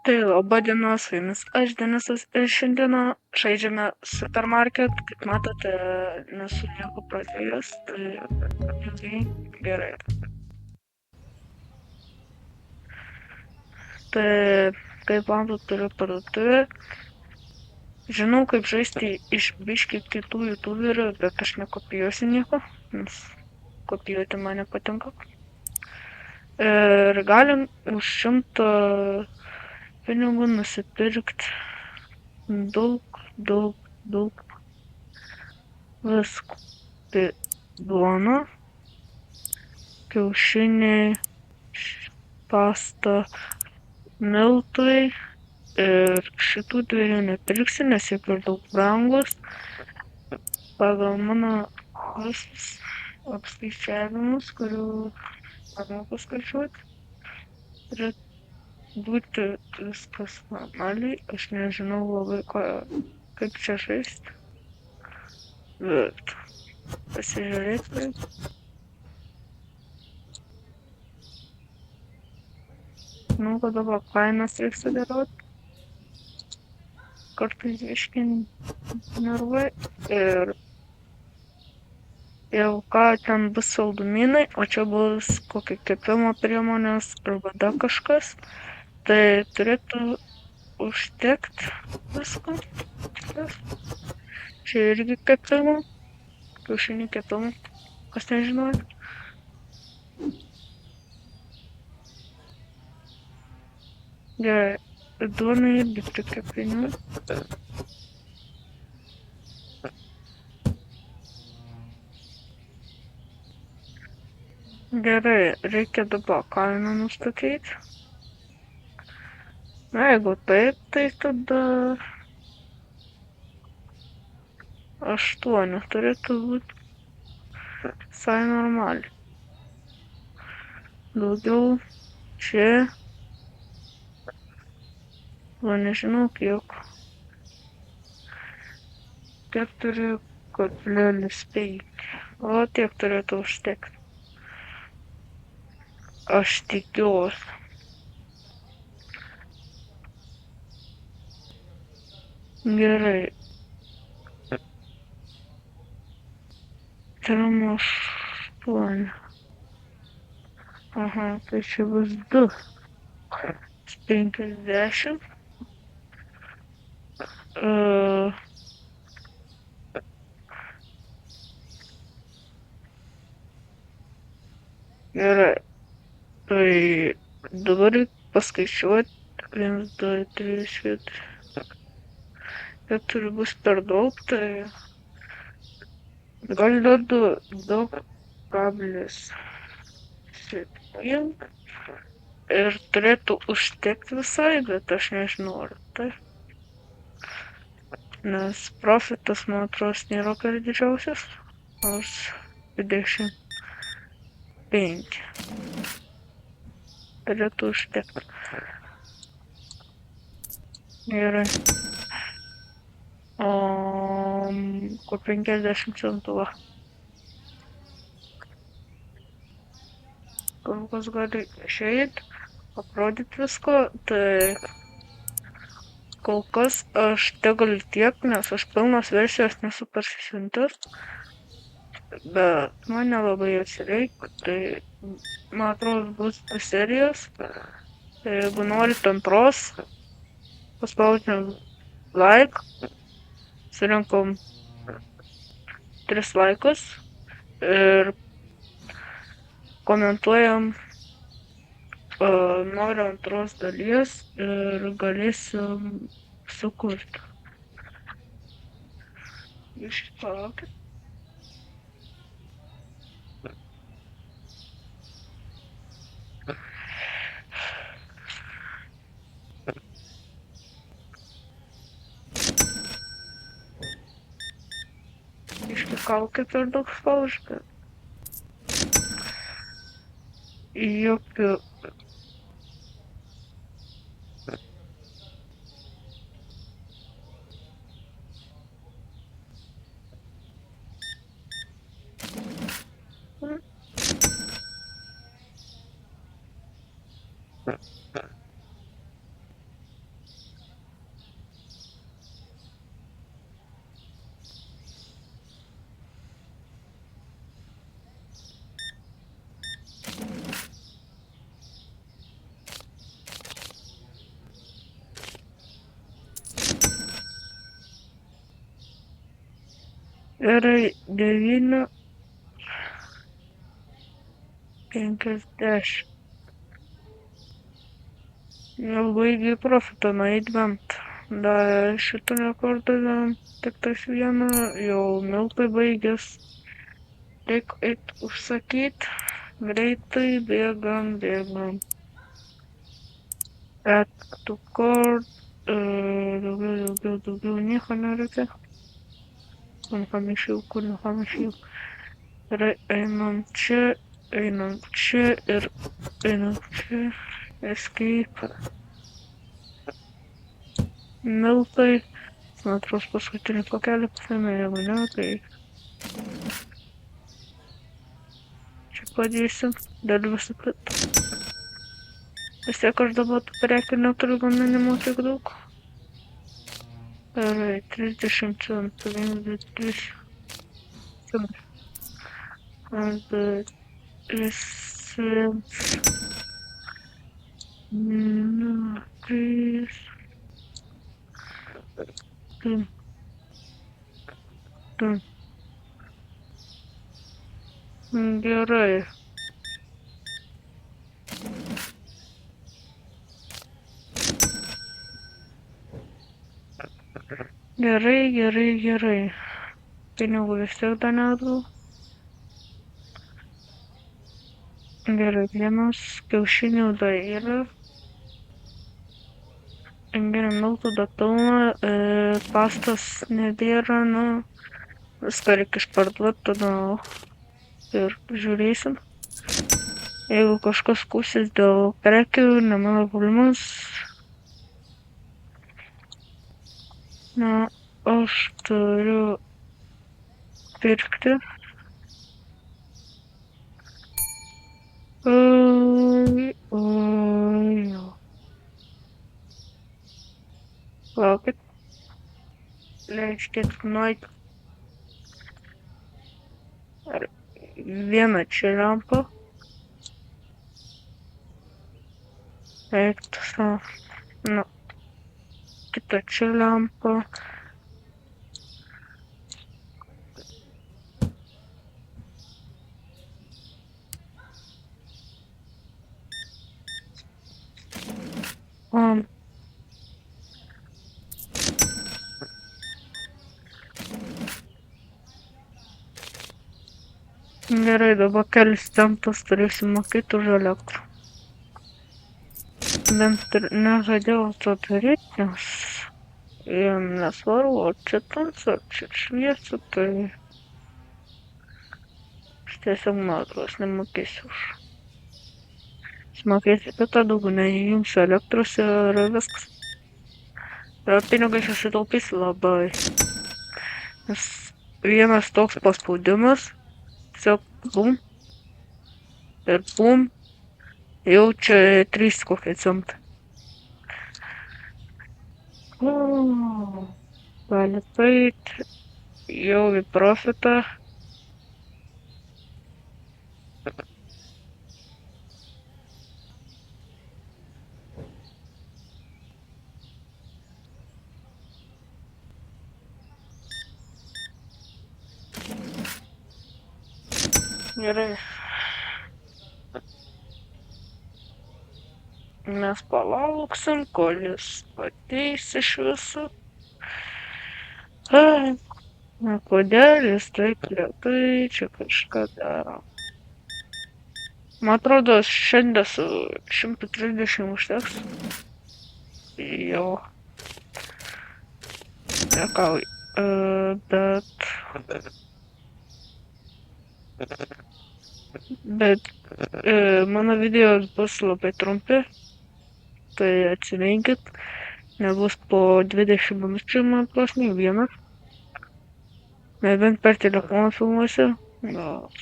Tai laba diena, su jumis aš Denisas ir šiandieną žaidžiame Supermarket. Kaip matote, nesu nieko pradėjęs, tai gerai. Tai kaip matot, turiu parduotuvę. Žinau, kaip žaisti iš biškį kitų youtuberių, bet aš nekopijuosiu nieko, nes kopijuoti man nepatinka. Ir galim už 100 pinigų nusipirkti daug visko. Tai duona, kiaušiniai, pasta, miltai. Ir šitų dviejų nepirksiu, nes jie per daug brangus. Pagal mano visus apskaičiavimus, kurių manau paskaičiuoti, turėtų būti viskas normaliai. Aš nežinau labai kaip čia žaisti, bet pasižiūrėti. Žinau, kad dabar kainas reiks sudėlioti. Kartais biškį nervai. Ir jau ką, ten bus saldumynai, o čia bus kokia kepimo priemonės arba dar kažkas. Tai turėtų užtekti visko. Čia irgi kepimo, kiaušinių kepimo, kas nežinojo. Gerai, duona irgi tik kepinių. Gerai, reikia dabar kainą nustatyti. Na, jeigu taip, tai tada 8 turėtų būti visai normaliai. Daugiau čia, nežinau kiek. 4,5. O tiek turėtų užtekti. Aš tikiuosi. Gerai. 8. Aha, tai čia bus 2. 50. Gerai. Tai dabar reikia paskaičiuoti. 1, 2, 3, 4. 4 bus per daug, tai gal duodu 2,7 ir turėtų užtekti visai, bet aš nežinau ar tai. Nes profitas, man atrodo, nėra per didžiausias, nors 25. Turėtų užtekti. Gerai. O kur 50 centų. Kas gali išeit, aprodyti visko, tai kol kas aš tegaliu tiek, nes aš pilnos versijos nesu parsisiuntęs. Bet man nelabai jos reikia, tai man atrodo bus 2 serijos. Tai jeigu norit antros, paspaudžiam like, surinkom 3 laikus ir komentuojam noriu antros dalies ir galėsim sukurti. Jūs palaukit. Iškikaukia per daug spaudžia. Jokių. Gerai, 9:50. Jau baigė profitą nueit bent. Dar šitą nepardaviam, tik tais vieną, jau miltai baigės. Reik eit užsakyt. Greitai bėgam. Add to cart. Daugiau nieko nereikia. Kur nepamaišiau. Gerai, einam čia ir einam čia. Escape. Miltai. Man atrodo, paskutinį pakelį pasiėmė, jeigu ne, tai čia padėsim. Dar visą kitą. Vis tiek aš dabar tų prekių neturiu gaminimo tiek daug. Gerai, 30 centų, 1, 2, 3 centų. 1, 2, 3, 2. Gerai. Gerai. Pinigų vis tiek dar neatgau. Gerai, vienas kiaušinių dar yra. Gerai, miltų dar pilna, pastos nebėra, nu, viską reikia išparduoti, tada ir žiūrėsim. Jeigu kažkas skųsis dėl prekių, nemano problemas. Na, aš turiu pirkti. Laukit. Leiskit nueiti. Vieną čia lampą. Eiktų, nu, kitą čia lampą. Gerai, dabar kelis centus turėsim mokėti už elektrą. Bent ir nežadėjau to daryti, nes jiem nesvarbu, ar čia tamsu, ar čia šviesu, tai aš tiesiog nuotros nemokėsiu už. Mokėsiu kitą daugiau, neįjungsiu elektros ir viskas. Ir pinigai susitaupys labai. Nes vienas toks paspaudimas, tiesiog bum ir bum, jau čia 3 kokie centai. Gali eit, jau į profitą. Gerai. Mes palauksim, kol jis ateis iš viso. Na, kodėl jis taip lėtai čia kažką daro? Man atrodo, šiandien su 130 užteks. Jau. Nekauj. Bet mano video bus labai trumpi, tai atsiminkit, nebus po 20 minučių, man atrodo, nei vienas. Nebent per telefoną filmuosiu, nes,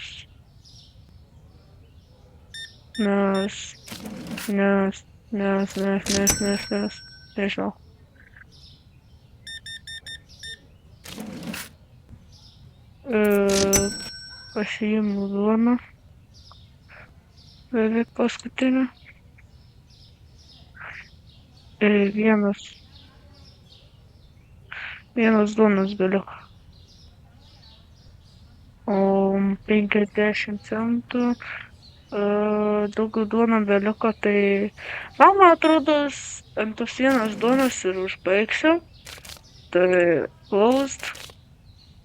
nežinau. Pasiimu duoną. Beveik paskutinį. Vienas duonas galiu. 50 centų. Daugiau duoną beliko, tai man atrodo, ant tos vienos duonos ir užbaigsiu. Tai closed.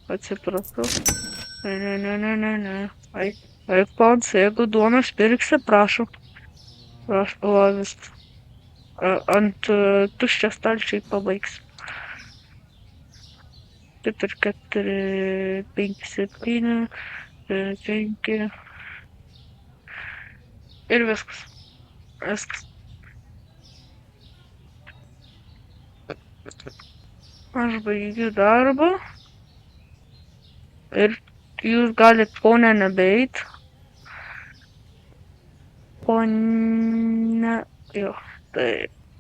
Atsiprašau. Ne. Eik pons, jeigu duonos pirksi, prašom. Prašau, va viskas. Ant tuščio stalčiai pabaigs. Taip ir 4, 5, 7, 5. Ir viskas. Viskas. Aš baigiu darbą. Ir jūs galit ponę nebeit. Ponę. Jo. Tai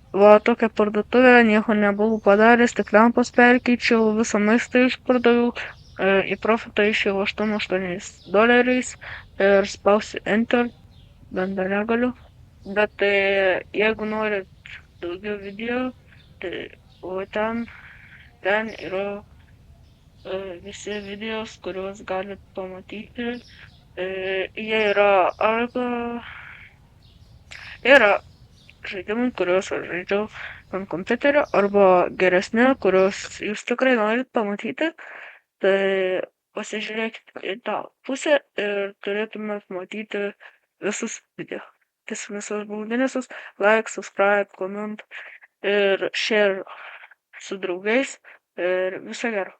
va tokia parduotuvė, nieko nebuvau padaręs, tik lempas perkeičiau, visą maistą išpardaviau. Į profitą išėjau $8 ir spausiu Enter, bent dar negaliu. Bet tai jeigu norit daugiau video, tai o ten yra visi videos, kuriuos galit pamatyti. Jie yra žaidimai, kuriuos aš žaidžiau ant kompiuterio, arba geresni, kuriuos jūs tikrai norit pamatyti. Tai pasižiūrėkit į tą pusę ir turėtumėt matyti visus video. Tas visas būdinėsus, like, subscribe, comment ir share su draugais ir viso gero.